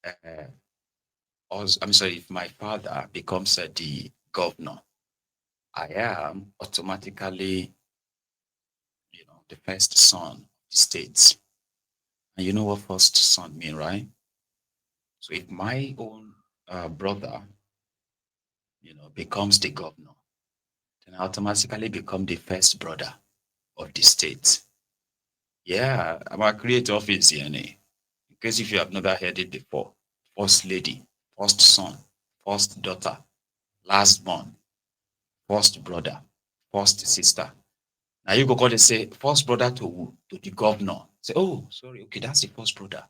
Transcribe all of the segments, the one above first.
I'm sorry, if my father becomes the governor, I am automatically, the first son of the state. And you know what first son mean, right? So if my own brother, becomes the governor, then I automatically become the first brother of the state. Yeah, I'm a create office here, in case if you have never heard it before. First lady, first son, first daughter, last born, first brother, first sister. Now you go call and say first brother to who? To the governor. Say, oh, sorry, okay, that's the first brother.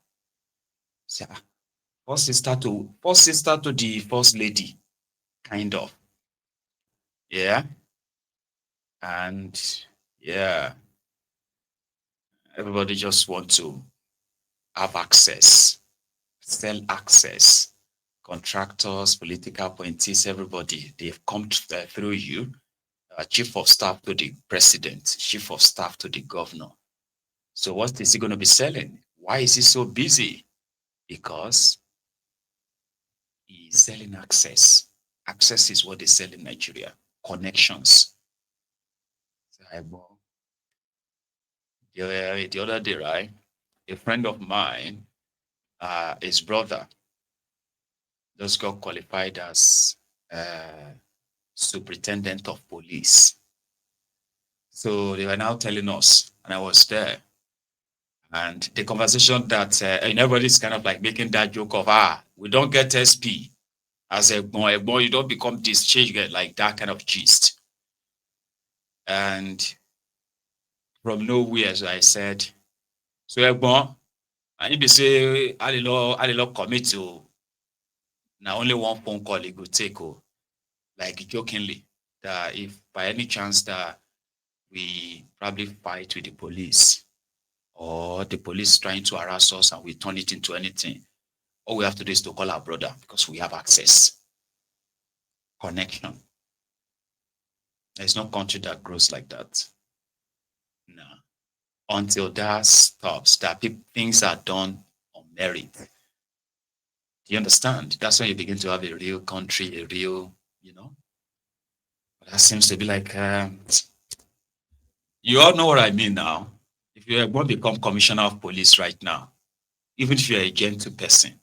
Say, first sister to the first lady, kind of. Yeah. And yeah, everybody just want to have access, sell access. Contractors, political appointees, everybody, they've come through you. Chief of staff to the president, chief of staff to the governor. So what is he going to be selling? Why is he so busy? Because he's selling access. Access is what they sell in Nigeria. Connections. So the other day, right? A friend of mine, his brother, just got qualified as superintendent of police. So they were now telling us, and I was there. And the conversation that and everybody's kind of like making that joke of, we don't get SP as a boy, you don't become this change, you get like that kind of gist. And from nowhere, so I said, so Egbon, and if you say, I love commit to now only one phone call it could take, like jokingly, that if by any chance that we probably fight with the police or the police trying to harass us and we turn it into anything, all we have to do is to call our brother because we have access, connection. There's no country that grows like that. No. Until that stops, that things are done on merit. Do you understand? That's when you begin to have a real country, a real, But that seems to be like, you all know what I mean now. If you want to become commissioner of police right now, even if you're a gentle person,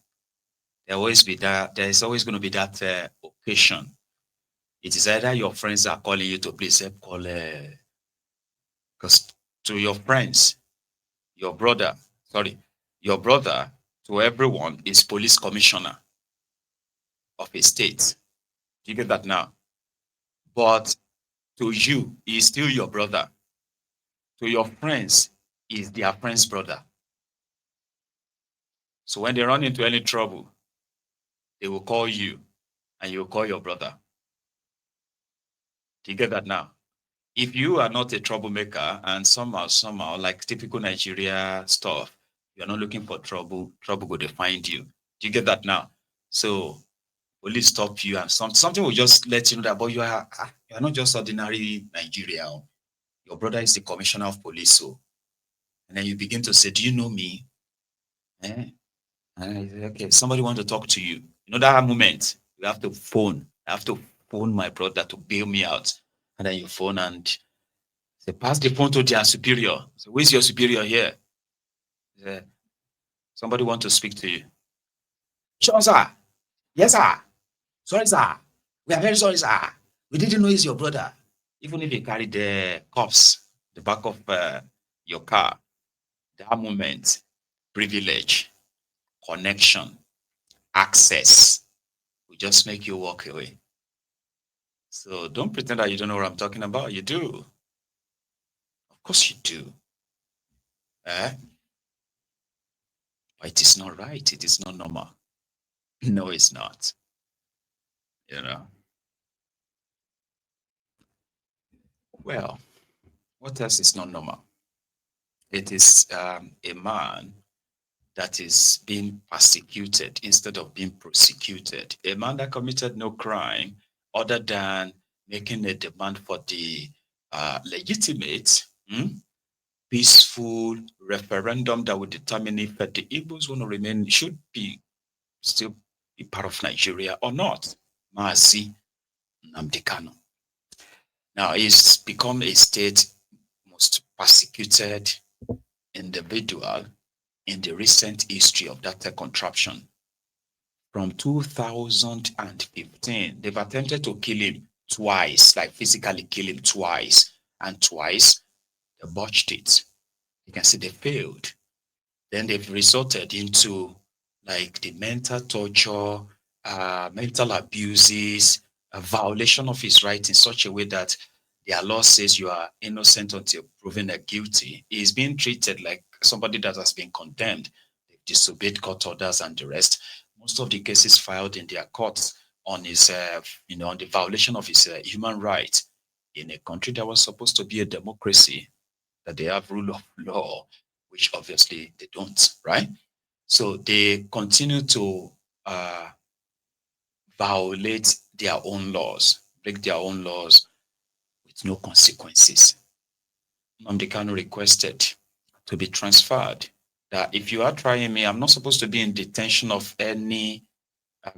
there is always going to be that occasion. It is either your friends are calling you to please help call, because to your friends, your brother, sorry, your brother to everyone is police commissioner of a state. Do you get that now? But to you, he is still your brother. To your friends, he is their friend's brother. So when they run into any trouble, they will call you and you will call your brother. Do you get that now? If you are not a troublemaker and somehow, like typical Nigeria stuff, you're not looking for trouble, trouble will find you. Do you get that now? So police stop you and something will just let you know that, but you are not just ordinary Nigeria. Your brother is the commissioner of police. So, and then you begin to say, do you know me? Eh? And I say, okay, somebody want to talk to you. You know that moment, you have to phone. I have to phone my brother to bail me out. And then you phone and say, pass the phone to their superior. So where's your superior here? Say, somebody want to speak to you. Sure, sir. Yes, sir. Sorry, sir. We are very sorry, sir. We didn't know it's your brother. Even if you carry the cups, the back of your car, that moment, privilege, connection, access will just make you walk away. So don't pretend that you don't know what I'm talking about. You do. Of course you do. Eh? But it is not right. It is not normal. No, it's not. You know. Well, what else is not normal? It is a man that is being persecuted instead of being prosecuted. A man that committed no crime other than making a demand for the legitimate, peaceful referendum that would determine if the Igbos want to remain, should be still be part of Nigeria or not. Mazi Nnamdi Kanu. Now he's become a state most persecuted individual in the recent history of that contraption. From 2015, they've attempted to kill him twice, like physically kill him twice, and twice they botched it. You can see they failed. Then they've resorted into like the mental torture, mental abuses, a violation of his rights in such a way that their law says you are innocent until proven guilty. He's being treated like somebody that has been condemned. They've disobeyed court orders and the rest. Most of the cases filed in their courts on his, on the violation of his human rights in a country that was supposed to be a democracy, that they have rule of law, which obviously they don't, right? So they continue to violate their own laws, break their own laws with no consequences. Nnamdi Kanu requested to be transferred, that if you are trying me, I'm not supposed to be in detention of any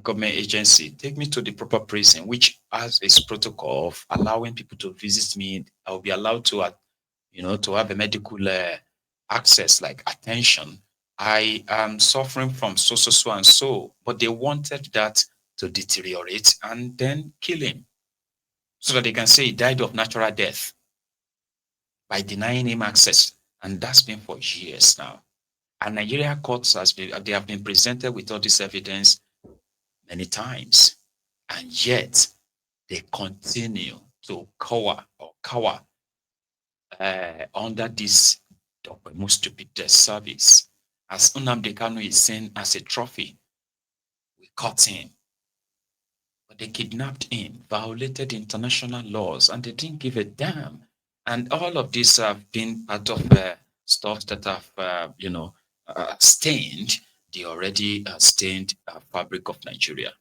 government agency. Take me to the proper prison, which has its protocol of allowing people to visit me. I'll be allowed to, to have a medical access, like attention. I am suffering from so and so, but they wanted that to deteriorate and then kill him so that they can say he died of natural death by denying him access. And that's been for years now. And Nigeria courts they have been presented with all this evidence many times, and yet they continue to cower under this most stupid service. As Nnamdi Kanu is seen as a trophy, we caught him. But they kidnapped him, violated international laws, and they didn't give a damn. And all of this have been part of stuff that have, stained the already stained fabric of Nigeria.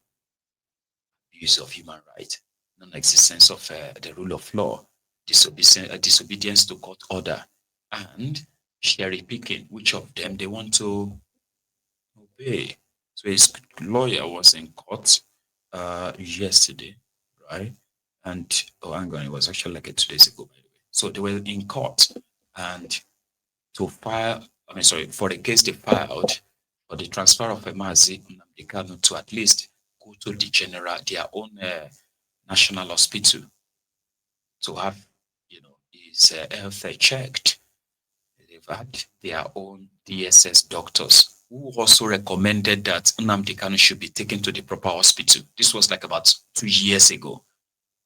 Abuse of human rights, non-existence of the rule of law, disobedience to court order, and cherry picking, which of them they want to obey. So his lawyer was in court yesterday, right? And hang on, it was actually like 2 days ago, by the way. So they were in court, and for the case they filed for the transfer of Mazi Nnamdi Kanu to at least go to their own national hospital to have, his health checked. They've had their own DSS doctors who also recommended that Nnamdi Kanu should be taken to the proper hospital. This was like about 2 years ago.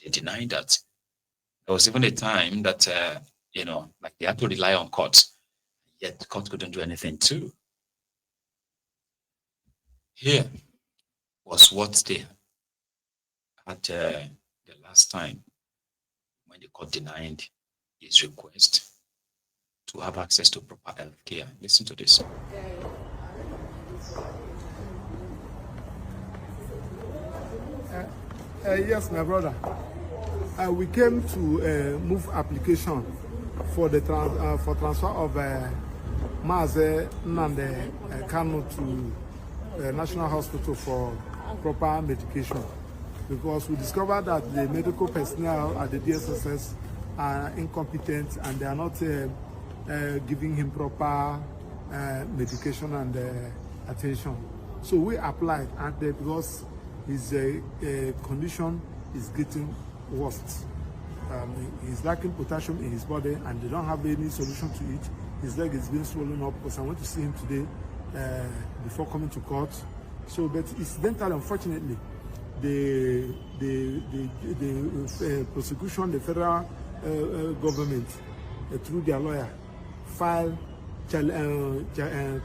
They denied that. There was even a time that, like they had to rely on court, yet the court couldn't do anything too. Here was what they had the last time when the court denied his request to have access to proper health care. Listen to this. Yes, my brother. We came to move application for the transfer of Mazi Nnamdi Kanu to National Hospital for proper medication, because we discovered that the medical personnel at the DSSS are incompetent and they are not giving him proper medication and attention. So we applied, and because his condition is getting worse. He's lacking potassium in his body and they don't have any solution to it. His leg is being swollen up because I went to see him today before coming to court. So, but incidentally, unfortunately, the prosecution, the federal government, through their lawyer,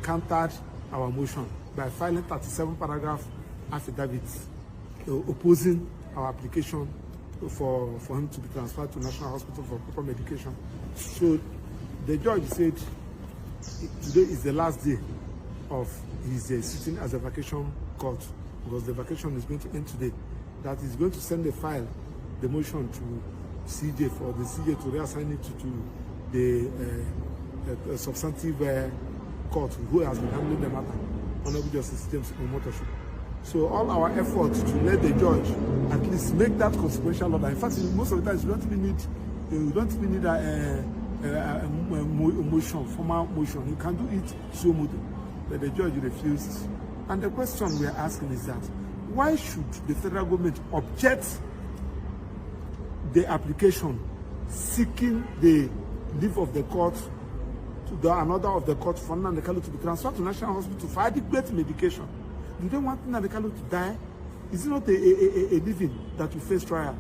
countered our motion by filing 37 paragraph affidavits opposing our application for him to be transferred to National Hospital for proper medication. So the judge said today is the last day of his sitting as a vacation court, because the vacation is going to end today. That is going to send the file, the motion to CJ for the CJ to reassign it to the substantive court who has been handling the matter, Honorable Justice James Omotoshi. So all our efforts to let the judge at least make that consequential order. In fact, most of the times you don't even need a motion, formal motion. You can do it so much, but the judge refuses. And the question we are asking is that why should the federal government object the application seeking the leave of the court to the another of the court for Nnamdi Kanu to be transferred to National Hospital for adequate medication? Do they want Nnamdi Kanu to die? Is it not a living that will face trial?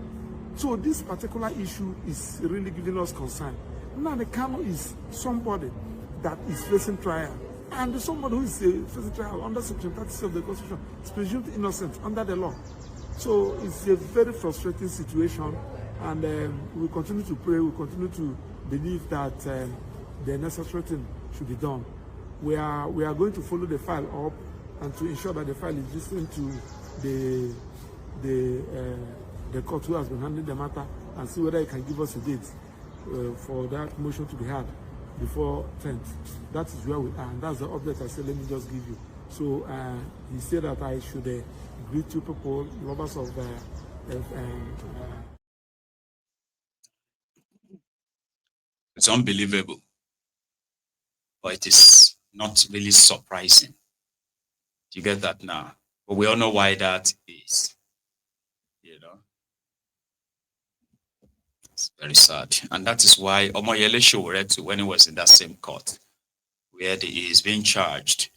So this particular issue is really giving us concern. Nnamdi Kanu is somebody that is facing trial, and somebody who is facing trial under Section 30 of the Constitution is presumed innocent under the law. So it's a very frustrating situation, and we continue to pray, we continue to believe that the necessary thing should be done. We are going to follow the file up and to ensure that the file is listening to the court who has been handling the matter, and see whether it can give us a date for that motion to be had before 10th. That is where we are, and that's the update I said let me just give you. So he said that I should greet two people, lovers of It's unbelievable, but it is not really surprising. Do you get that now? But we all know why that is. You know, it's very sad. And that is why Omoyele Sowore, when he was in that same court, where he is being charged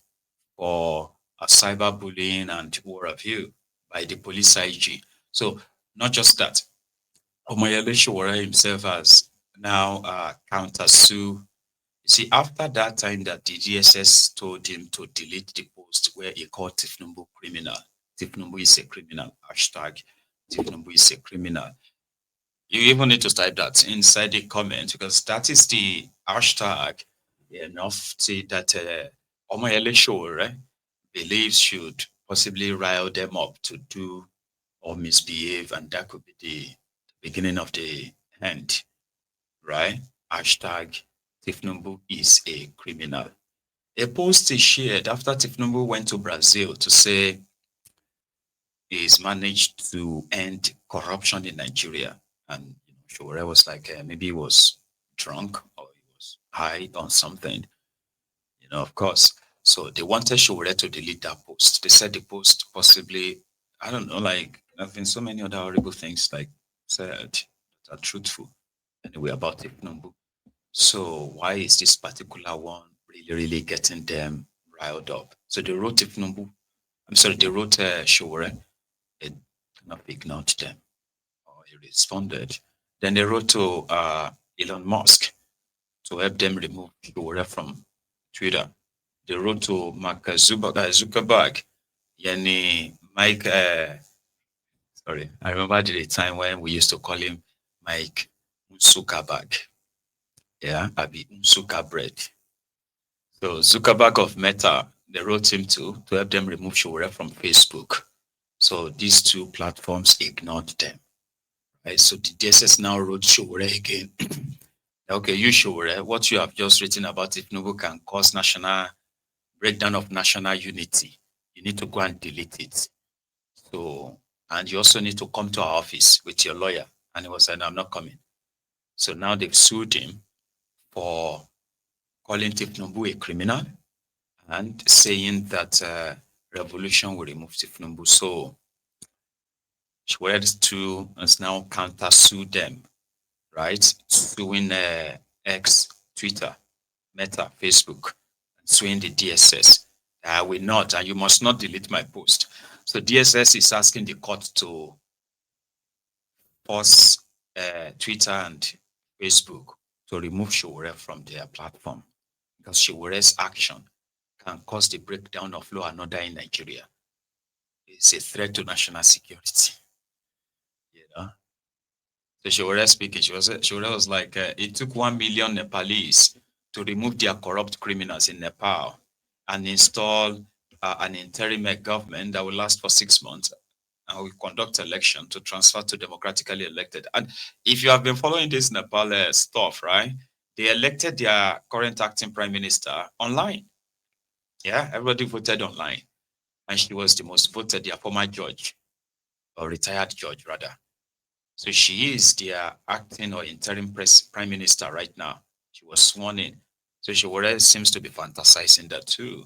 for a cyberbullying and war of you by the police IG. So not just that, Omoyele Sowore himself has now counter-sue. You see, after that time that the DSS told him to delete the post where he called Tifnumbu criminal, Tifnumbu is a criminal, hashtag Tifnumbu is a criminal. You even need to type that inside the comment, because that is the hashtag enough to that Omoyele Sowore believes should possibly rile them up to do or misbehave, and that could be the beginning of the end, right? Hashtag Tifnumbu is a criminal. A post is shared after Tifnumbu went to Brazil to say he's managed to end corruption in Nigeria. And Sowore was like, maybe he was drunk or he was high on something, of course. So they wanted Sowore to delete that post. They said the post possibly, I don't know, like, there have been so many other horrible things like said that are truthful anyway about Tifnumbu. So why is this particular one really getting them riled up? So they wrote Tifnumbu, they wrote Sowore. They kind of ignored them, or he responded. Then they wrote to Elon Musk to help them remove Sowore from Twitter. They wrote to Mark Zuckerberg, Yani Mike. Sorry, I remember the time when we used to call him Mike Zuckerberg. Yeah, Abi Zuckerberg. So Zuckerberg of Meta, they wrote him to help them remove Sowore from Facebook. So these two platforms ignored them. Right? So the DSS now wrote Sowore again. Okay, you Sowore, what you have just written about Tifnumbu can cause breakdown of national unity. You need to go and delete it. So, and you also need to come to our office with your lawyer. And he was saying, I'm not coming. So now they've sued him for calling Tifnumbu a criminal and saying that revolution will remove Tifnumbu. So Sowore too has now counter-sued them, right? Suing X, Twitter, Meta, Facebook, and suing the DSS. I will not, and you must not delete my post. So DSS is asking the court to force Twitter and Facebook to remove Sowore from their platform, because Sowore's action can cause the breakdown of law and order in Nigeria. It's a threat to national security. So Sowore speaking, Sowore was like, it took 1 million Nepalese to remove their corrupt criminals in Nepal and install an interim government that will last for 6 months and will conduct election to transfer to democratically elected. And if you have been following this Nepal stuff, right, they elected their current acting prime minister online. Yeah, everybody voted online. and she was the most voted, their former judge, or retired judge rather. So she is their acting or interim prime minister right now. She was sworn in. So Sowore seems to be fantasizing that too.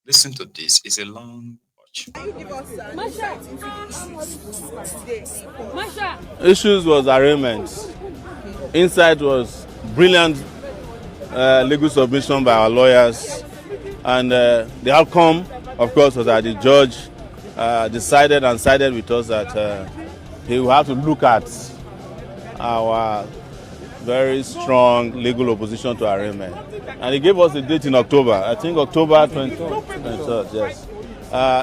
Listen to this. It's a long watch. Issues was arraignment. Inside was brilliant legal submission by our lawyers. And the outcome, of course, was that the judge decided and sided with us that he will have to look at our very strong legal opposition to arraignment. And he gave us a date in October, I think October 23rd, yes.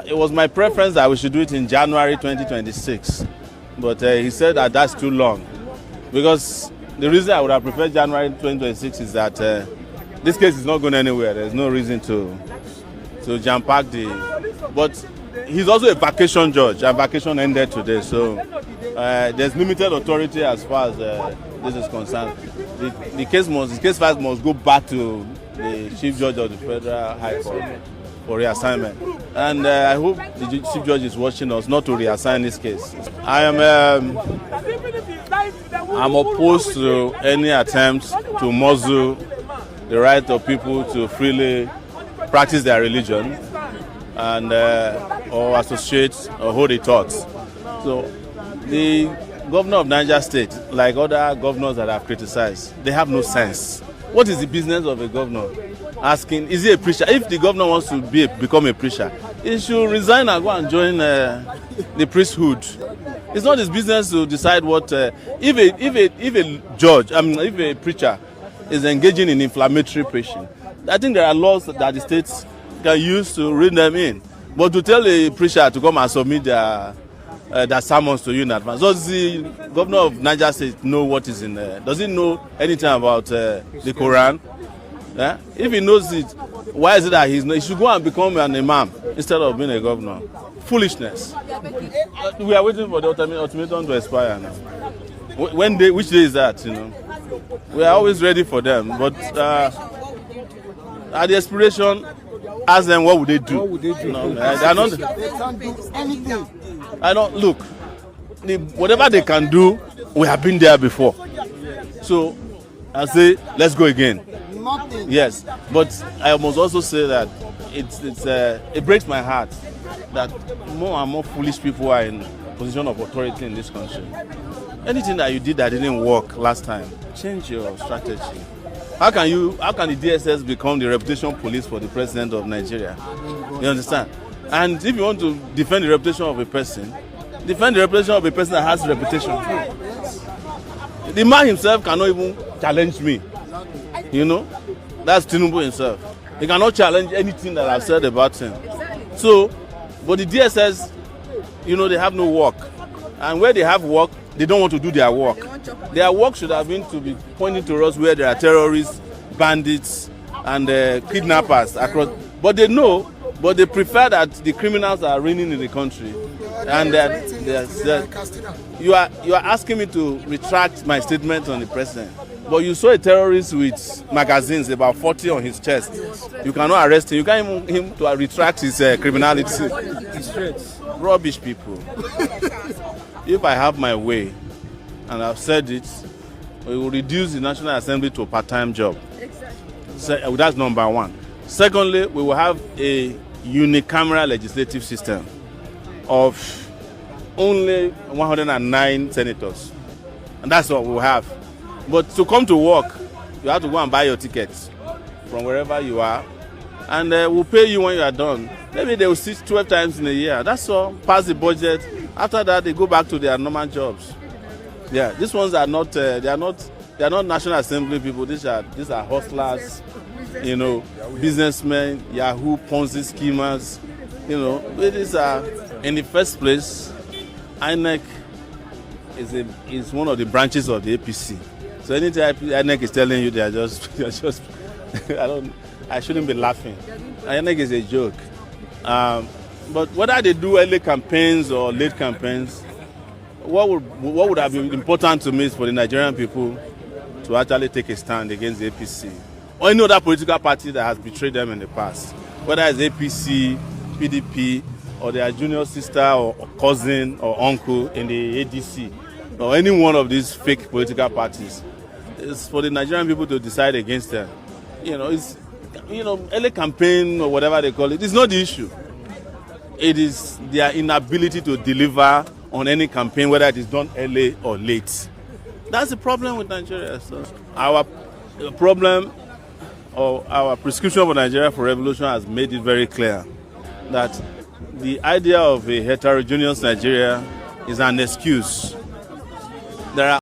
It was my preference that we should do it in January 2026. But he said that that's too long. Because the reason I would have preferred January 2026 is that this case is not going anywhere. There's no reason to jam-pack the... But he's also a vacation judge, and vacation ended today. So there's limited authority as far as this is concerned. The case file must go back to the Chief Judge of the Federal High Court for reassignment. And I hope the Chief Judge is watching us not to reassign this case. I'm opposed to any attempt to muzzle the right of people to freely practice their religion and or associate or hold a thought. So the governor of Niger State, like other governors that I've criticized, they have no sense. What is the business of a governor? Asking, is he a preacher? If the governor wants to become a preacher, he should resign and go and join the priesthood. It's not his business to decide what. If a judge, if a preacher is engaging in inflammatory preaching, I think there are laws that the states can use to rein them in. But to tell a preacher to come and submit their sermons to you in advance, does the governor of Niger State know what is in there? Does he know anything about the Quran? Yeah? If he knows it, why is it that he should go and become an imam instead of being a governor? Foolishness. We are waiting for the ultimatum to expire now. Which day is that? We are always ready for them, but at the expiration, ask them what would they do. What would they do? No, they can't do anything. Look. Whatever they can do, we have been there before. So I say, let's go again. Nothing. Yes, but I must also say that it breaks my heart that more and more foolish people are in position of authority in this country. Anything that you did that didn't work last time, change your strategy. How can the DSS become the reputation police for the president of Nigeria? You understand? And if you want to defend the reputation of a person, defend the reputation of a person that has reputation. The man himself cannot even challenge me. That's Tinubu himself. He cannot challenge anything that I've said about him. So, but the DSS, they have no work. And where they have work, they don't want to do their work. Their work should have been to be pointing to us where there are terrorists, bandits, and kidnappers across. But they know, but they prefer that the criminals are reigning in the country. And you are asking me to retract my statement on the president. But you saw a terrorist with magazines, about 40 on his chest. You cannot arrest him. You can't even him to retract his criminality. Rubbish people. If I have my way, and I've said it, we will reduce the National Assembly to a part-time job. So, that's number one. Secondly, we will have a unicameral legislative system of only 109 senators. And that's what we'll have. But to come to work, you have to go and buy your tickets from wherever you are. And we'll pay you when you are done. Maybe they will sit 12 times in a year. That's all. Pass the budget. After that, they go back to their normal jobs. Yeah, these ones are not. They are not National Assembly people. These are hustlers. Businessmen, Yahoo, Ponzi schemers. These are. In the first place, INEC is one of the branches of the APC. So anytime INEC is telling you they are just I shouldn't be laughing. INEC is a joke. But whether they do early campaigns or late campaigns, what would have been important to me is for the Nigerian people to actually take a stand against the APC or any other political party that has betrayed them in the past. Whether it's APC, PDP or their junior sister or cousin or uncle in the ADC or any one of these fake political parties. It's for the Nigerian people to decide against them. It's early campaign or whatever they call it. It's not the issue. It is their inability to deliver on any campaign, whether it is done early or late. That's the problem with Nigeria. So our problem or our prescription for Nigeria for revolution has made it very clear that the idea of a heterogeneous Nigeria is an excuse. There are